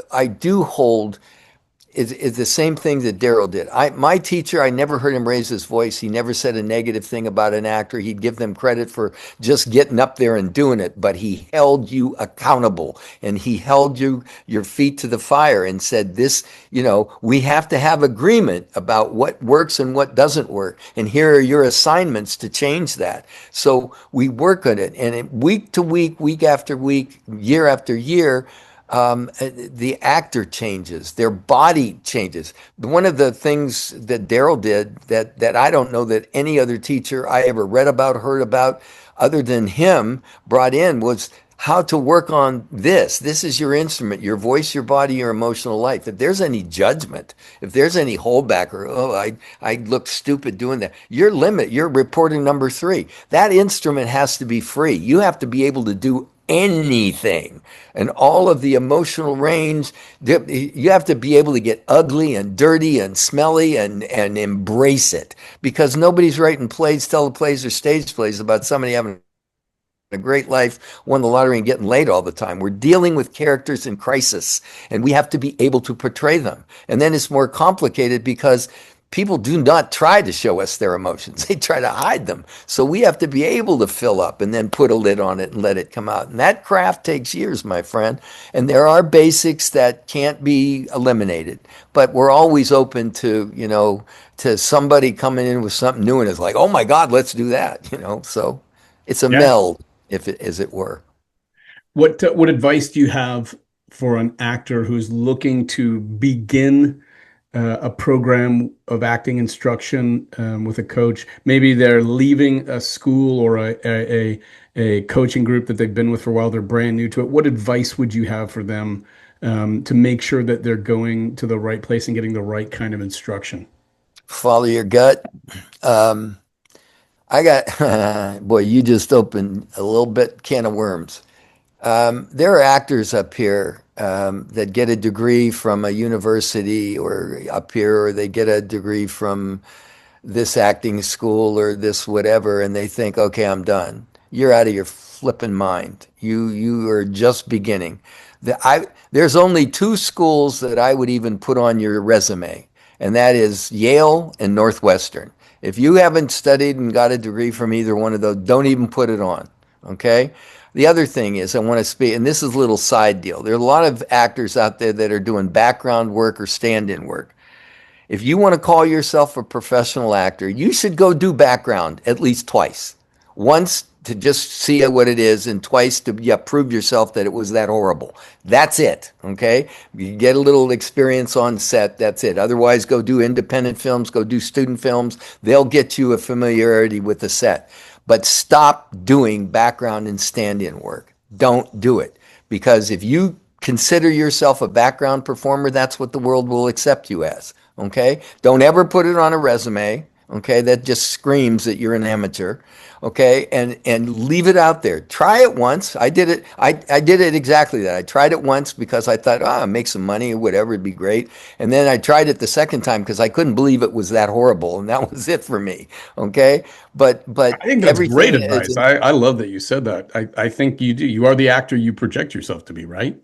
Speaker 2: I do hold is the same thing that Daryl did. My teacher, I never heard him raise his voice. He never said a negative thing about an actor. He'd give them credit for just getting up there and doing it, but he held you accountable and he held your feet to the fire and said, this, we have to have agreement about what works and what doesn't work. And here are your assignments to change that. So we work on it. And week to week after week, year after year, the actor changes, their body changes. One of the things that Daryl did that I don't know that any other teacher I ever read about, heard about, other than him, brought in was how to work on this. This is your instrument, your voice, your body, your emotional life. If there's any judgment, if there's any holdback or, oh, I look stupid doing that, your limit, your reporting number 3, that instrument has to be free. You have to be able to do anything and all of the emotional range. You have to be able to get ugly and dirty and smelly and embrace it, because nobody's writing plays, teleplays, or stage plays about somebody having a great life, won the lottery, and getting laid all the time. We're dealing with characters in crisis, and we have to be able to portray them. And then it's more complicated because people do not try to show us their emotions. They try to hide them. So we have to be able to fill up and then put a lid on it and let it come out. And that craft takes years, my friend. And there are basics that can't be eliminated. But we're always open to, to somebody coming in with something new and it's like, oh my God, let's do that. So it's a
Speaker 1: Yeah.
Speaker 2: meld, as it were.
Speaker 1: What advice do you have for an actor who's looking to begin a program of acting instruction with a coach? Maybe they're leaving a school or a coaching group that they've been with for a while. They're brand new to it. What advice would you have for them to make sure that they're going to the right place and getting the right kind of instruction?
Speaker 2: Follow your gut. Um, I got, boy, you just opened a little bit can of worms. There are actors up here that get a degree from a university or up here, or they get a degree from this acting school or this whatever, and they think, okay, I'm done. You're out of your flipping mind. You are just beginning. There's only 2 schools that I would even put on your resume, and that is Yale and Northwestern. If you haven't studied and got a degree from either one of those, don't even put it on. Okay? The other thing is, I want to speak, and this is a little side deal. There are a lot of actors out there that are doing background work or stand-in work. If you want to call yourself a professional actor, you should go do background at least twice. Once to just see what it is, and twice to prove yourself that it was that horrible. That's it, okay? You get a little experience on set, that's it. Otherwise, go do independent films, go do student films. They'll get you a familiarity with the set. But stop doing background and stand-in work. Don't do it. Because if you consider yourself a background performer, that's what the world will accept you as. Okay? Don't ever put it on a resume. Okay? That just screams that you're an amateur. Okay? And leave it out there. Try it once. I did it. I did it exactly that. I tried it once because I thought, I'll make some money or whatever, it'd be great. And then I tried it the second time because I couldn't believe it was that horrible, and that was it for me. Okay? But
Speaker 1: I think that's great
Speaker 2: everything is,
Speaker 1: advice. I love that you said that. I think you do. You are the actor you project yourself to be, right?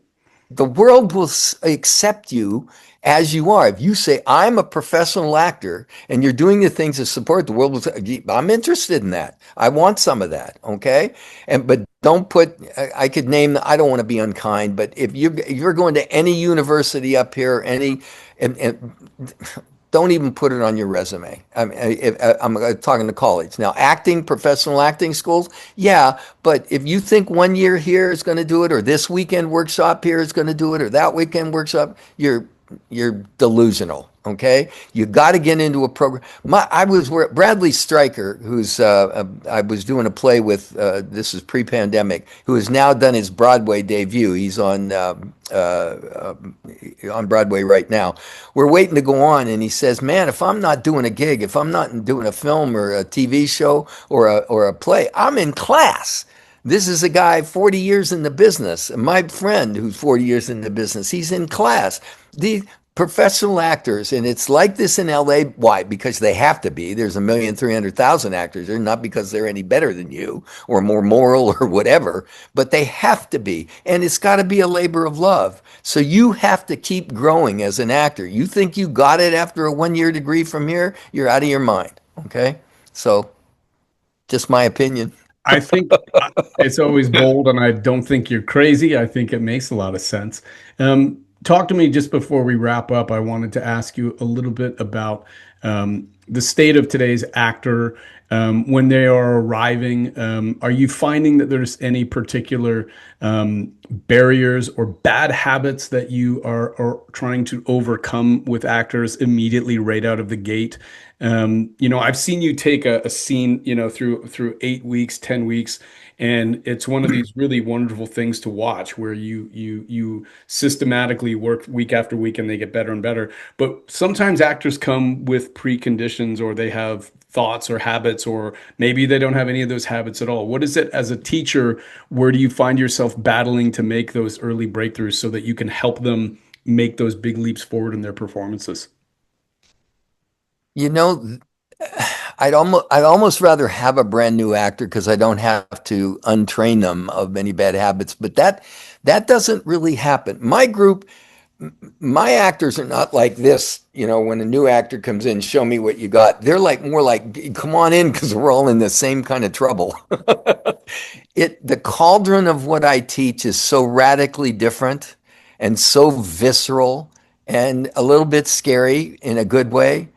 Speaker 2: the world will accept you as you are. If you say, I'm a professional actor and you're doing the things to support, the world will say, I'm interested in that. I want some of that. Okay. But don't put, I could name, I don't want to be unkind, but if you're going to any university up here, and don't even put it on your resume. I'm talking to college. Now, acting, professional acting schools, yeah, but if you think 1 year here is going to do it, or this weekend workshop here is going to do it, or that weekend workshop, you're delusional. Okay, you got to get into a program. I was where Bradley Stryker, who's I was doing a play with. This is pre-pandemic. Who has now done his Broadway debut. He's on Broadway right now. We're waiting to go on, and he says, "Man, if I'm not doing a gig, if I'm not doing a film or a TV show or a play, I'm in class." This is a guy 40 years in the business. My friend who's 40 years in the business, he's in class. professional actors, and it's like this in LA. Why? Because they have to be. There's 1,300,000 actors there, not because they're any better than you or more moral or whatever, but they have to be. And it's got to be a labor of love. So you have to keep growing as an actor. You think you got it after a 1 year degree from here, you're out of your mind. Okay. So just my opinion.
Speaker 1: I think it's always bold, and I don't think you're crazy. I think it makes a lot of sense. Talk to me just before we wrap up. I wanted to ask you a little bit about the state of today's actor when they are arriving. Are you finding that there's any particular barriers or bad habits that you are trying to overcome with actors immediately right out of the gate? I've seen you take a scene, through 8 weeks, 10 weeks, and it's one of these really wonderful things to watch where you systematically work week after week and they get better and better. But sometimes actors come with preconditions, or they have thoughts or habits, or maybe they don't have any of those habits at all. What is it as a teacher? Where do you find yourself battling to make those early breakthroughs so that you can help them make those big leaps forward in their performances?
Speaker 2: You know, I'd almost rather have a brand new actor because I don't have to untrain them of many bad habits. But that doesn't really happen. My actors are not like this. When a new actor comes in, show me what you got. They're like more like, come on in because we're all in the same kind of trouble. The cauldron of what I teach is so radically different and so visceral and a little bit scary in a good way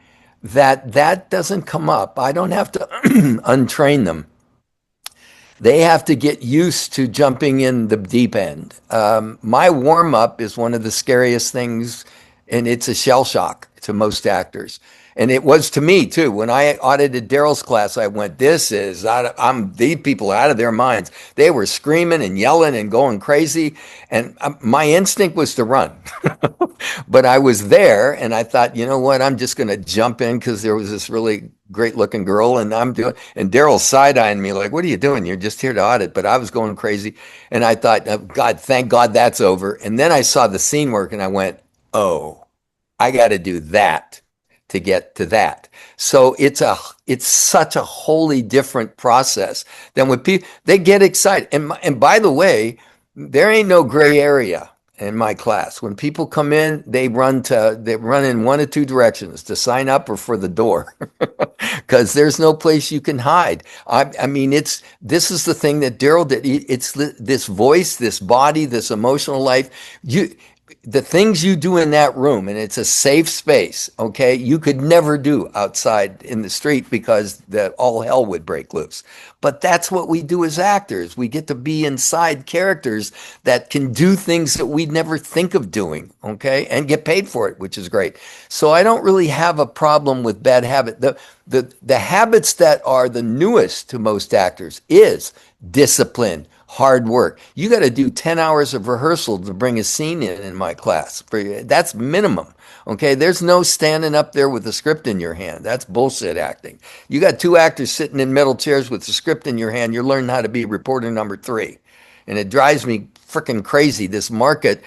Speaker 2: that doesn't come up. I don't have to untrain them. They have to get used to jumping in the deep end. My warm up is one of the scariest things, and it's a shell shock to most actors. And it was to me too. When I audited Daryl's class, I went, these people are out of their minds. They were screaming and yelling and going crazy. And my instinct was to run. But I was there and I thought, you know what? I'm just going to jump in because there was this really great looking girl and and Daryl's side eyeing me like, what are you doing? You're just here to audit. But I was going crazy. And I thought, oh, God, thank God that's over. And then I saw the scene work and I went, oh, I got to do that to get to that. So it's such a wholly different process than when people they get excited. And by the way, there ain't no gray area in my class. When people come in, they run in one of two directions: to sign up or for the door, because there's no place you can hide. I mean, this is the thing that Daryl did. It's this voice, this body, this emotional life. The things you do in that room, and it's a safe space, okay, you could never do outside in the street because all hell would break loose. But that's what we do as actors. We get to be inside characters that can do things that we'd never think of doing, okay, and get paid for it, which is great. So I don't really have a problem with bad habit. The habits that are the newest to most actors is discipline, hard work. You got to do 10 hours of rehearsal to bring a scene in my class. That's minimum. Okay. There's no standing up there with a script in your hand. That's bullshit acting. You got two actors sitting in metal chairs with the script in your hand. You're learning how to be reporter number 3. And it drives me freaking crazy. This market,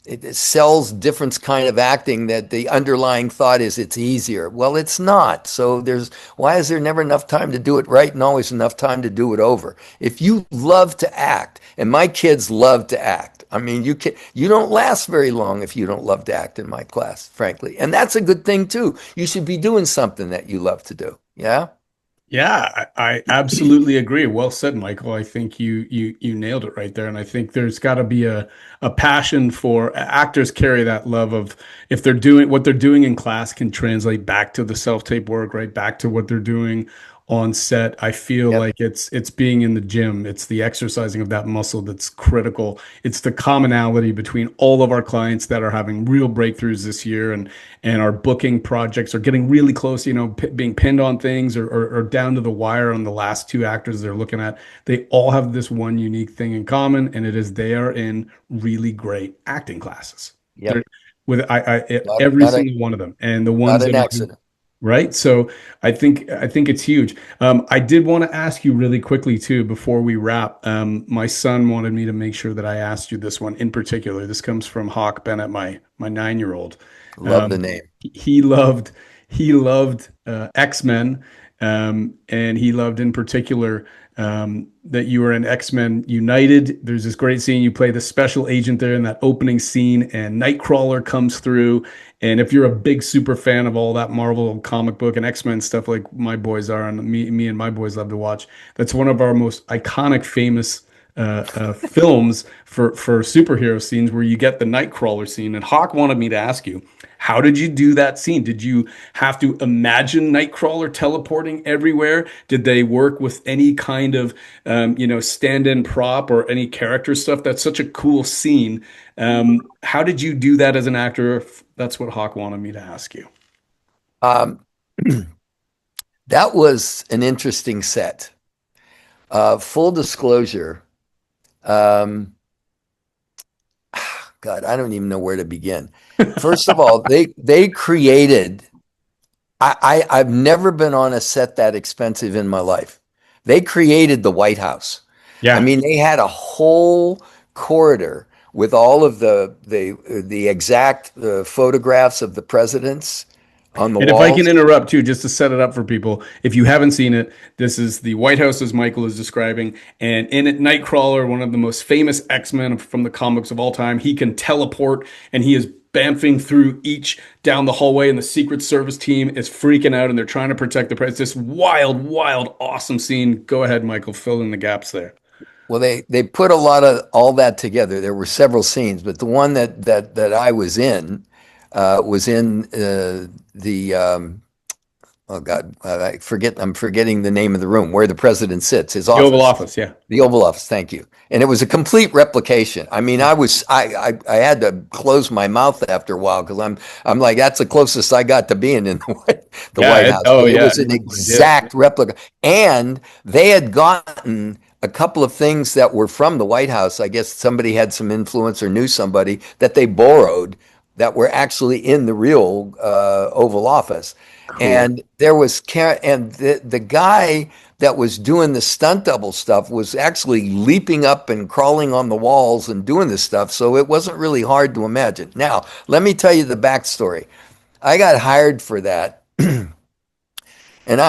Speaker 2: it sells different kind of acting that the underlying thought is it's easier. Well, it's not. So why is there never enough time to do it right and always enough time to do it over? If you love to act, and my kids love to act, I mean, you don't last very long if you don't love to act in my class, frankly. And that's a good thing too. You should be doing something that you love to do. Yeah.
Speaker 1: Yeah, I absolutely agree. Well said, Michael. I think you nailed it right there. And I think there's got to be a passion for actors carry that love of if they're doing what they're doing in class can translate back to the self-tape work, right? Back to what they're doing on set. I feel
Speaker 2: Yep.
Speaker 1: like it's being in the gym. It's the exercising of that muscle that's critical. It's the commonality between all of our clients that are having real breakthroughs this year and our booking projects are getting really close, being pinned on things or down to the wire on the last two actors they're looking at. They all have this one unique thing in common, and it is they are in really great acting classes. They're
Speaker 2: Yep.
Speaker 1: with
Speaker 2: Not,
Speaker 1: every
Speaker 2: not a,
Speaker 1: single one of them. And the
Speaker 2: not
Speaker 1: ones
Speaker 2: an
Speaker 1: that are
Speaker 2: accident.
Speaker 1: Right. So I think it's huge. I did want to ask you really quickly too before we wrap. My son wanted me to make sure that I asked you this one in particular. This comes from Hawk Bennett, my 9-year-old.
Speaker 2: Love the
Speaker 1: Um,
Speaker 2: name.
Speaker 1: he loved X-Men, and he loved in particular that you were in X-Men United. There's this great scene. You play the special agent there in that opening scene, and Nightcrawler comes through. And if you're a big super fan of all that Marvel comic book and X-Men stuff like my boys are, and me and my boys love to watch, that's one of our most iconic, famous films for superhero scenes where you get the Nightcrawler scene. And Hawk wanted me to ask you, how did you do that scene? Did you have to imagine Nightcrawler teleporting everywhere? Did they work with any kind of stand-in prop or any character stuff? That's such a cool scene. How did you do that as an actor? That's what Hawk wanted me to ask you.
Speaker 2: Um, that was an interesting set. Full disclosure, um, God, I don't even know where to begin. First of all, they created. I've never been on a set that expensive in my life. They created the White House. I
Speaker 1: Yeah.
Speaker 2: mean, they had a whole corridor with all of the exact photographs of the presidents on the
Speaker 1: And if I can
Speaker 2: walls.
Speaker 1: interrupt too, just to set it up for people, if you haven't seen it, this is the White House as Michael is describing. And in it, Nightcrawler, one of the most famous X-Men from the comics of all time, he can teleport and he is bamfing through each down the hallway, and the Secret Service team is freaking out and they're trying to protect the president. It's this wild, wild, awesome scene. Go ahead, Michael, fill in the gaps there.
Speaker 2: Well, they put a lot of all that together. There were several scenes, but the one that I was in the oh God, I'm forgetting the name of the room where the president sits, his
Speaker 1: The Oval
Speaker 2: office.
Speaker 1: Office, yeah.
Speaker 2: The Oval Office, thank you. And it was a complete replication. I mean, I had to close my mouth after a while because I'm like that's the closest I got to being in the
Speaker 1: Yeah.
Speaker 2: White House.
Speaker 1: Oh,
Speaker 2: But it
Speaker 1: yeah.
Speaker 2: was an
Speaker 1: Every legit.
Speaker 2: exact replica, and they had gotten a couple of things that were from the White House. I guess somebody had some influence or knew somebody that they borrowed that were actually in the real Oval Office.
Speaker 1: Cool.
Speaker 2: And and the guy that was doing the stunt double stuff was actually leaping up and crawling on the walls and doing this stuff. So it wasn't really hard to imagine. Now, let me tell you the backstory. I got hired for that. And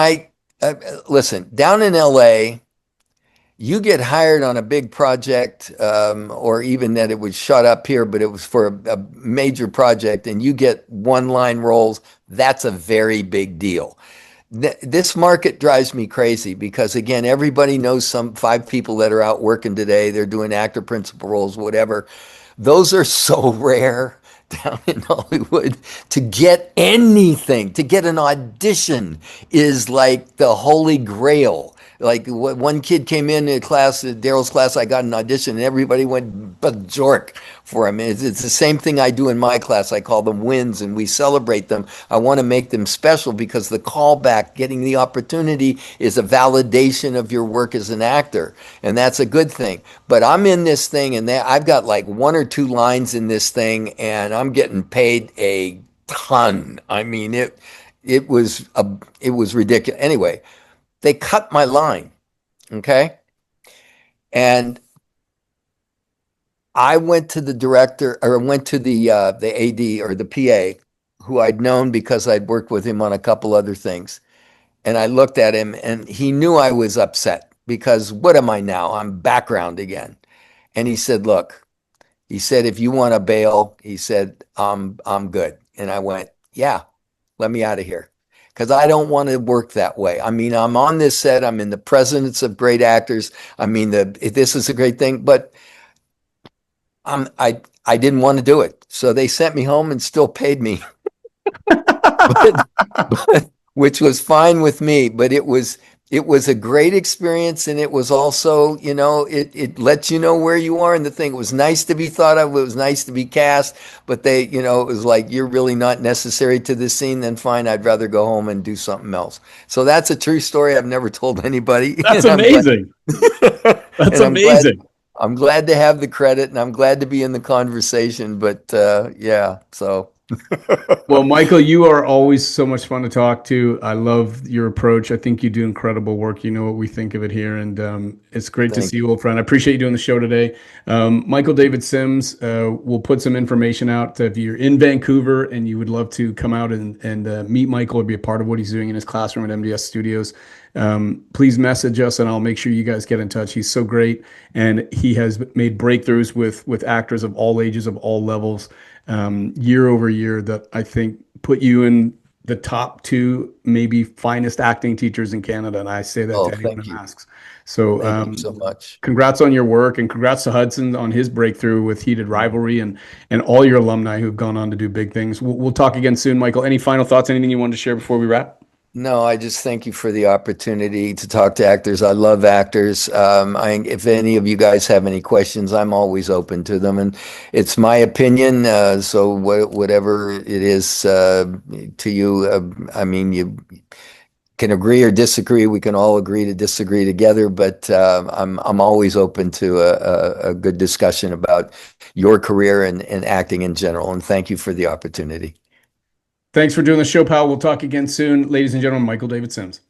Speaker 2: listen, down in LA, you get hired on a big project, or even that it was shot up here, but it was for a major project, and you get one line roles. That's a very big deal. This market drives me crazy because again, everybody knows some five people that are out working today. They're doing actor principal roles, whatever. Those are so rare down in Hollywood. To get anything, to get an audition is like the holy grail. Like one kid came in class, Daryl's class, I got an audition and everybody went bajork for him. It's the same thing I do in my class. I call them wins and we celebrate them. I want to make them special because the callback, getting the opportunity is a validation of your work as an actor. And that's a good thing. But I'm in this thing and I've got like one or two lines in this thing and I'm getting paid a ton. I mean, it was ridiculous. Anyway, they cut my line, okay? And I went to the director or went to the AD or the PA who I'd known because I'd worked with him on a couple other things. And I looked at him and he knew I was upset because what am I now? I'm background again. And he said, "Look," he said, "if you want to bail," he said, I'm good." And I went, "Yeah, let me out of here." Because I don't want to work that way. I mean, I'm on this set. I'm in the presence of great actors. I mean, this is a great thing, but I didn't want to do it. So they sent me home and still paid me, but, which was fine with me. But it was a great experience, and it was also, it lets you know where you are in the thing. It was nice to be thought of. It was nice to be cast, but it was like you're really not necessary to this scene. Then fine, I'd rather go home and do something else. So that's a true story I've never told anybody,
Speaker 1: That's
Speaker 2: and I'm glad.
Speaker 1: amazing. That's
Speaker 2: And I'm glad.
Speaker 1: amazing.
Speaker 2: I'm glad to have the credit, and I'm glad to be in the conversation. But yeah, so.
Speaker 1: Well, Michael, you are always so much fun to talk to. I love your approach. I think you do incredible work. You know what we think of it here, and it's great to
Speaker 2: Thank
Speaker 1: see you, old friend. I appreciate you doing the show today. Michael David Sims, will put some information out if you're in Vancouver and you would love to come out and meet Michael or be a part of what he's doing in his classroom at MDS Studios. Please message us, and I'll make sure you guys get in touch. He's so great, and he has made breakthroughs with actors of all ages, of all levels, year over year, that I think put you in the top two, maybe finest acting teachers in Canada. And I say that
Speaker 2: Oh,
Speaker 1: to anyone
Speaker 2: thank
Speaker 1: who
Speaker 2: you.
Speaker 1: asks. So,
Speaker 2: Thank you so much.
Speaker 1: congrats on your work, and congrats to Hudson on his breakthrough with Heated Rivalry, and all your alumni who've gone on to do big things. We'll talk again soon, Michael. Any final thoughts? Anything you wanted to share before we wrap?
Speaker 2: No, I just thank you for the opportunity to talk to actors. I love actors. If any of you guys have any questions, I'm always open to them. And it's my opinion. So whatever it is to you, I mean, you can agree or disagree. We can all agree to disagree together. But I'm always open to a good discussion about your career and acting in general. And thank you for the opportunity.
Speaker 1: Thanks for doing the show, pal. We'll talk again soon. Ladies and gentlemen, Michael David Sims.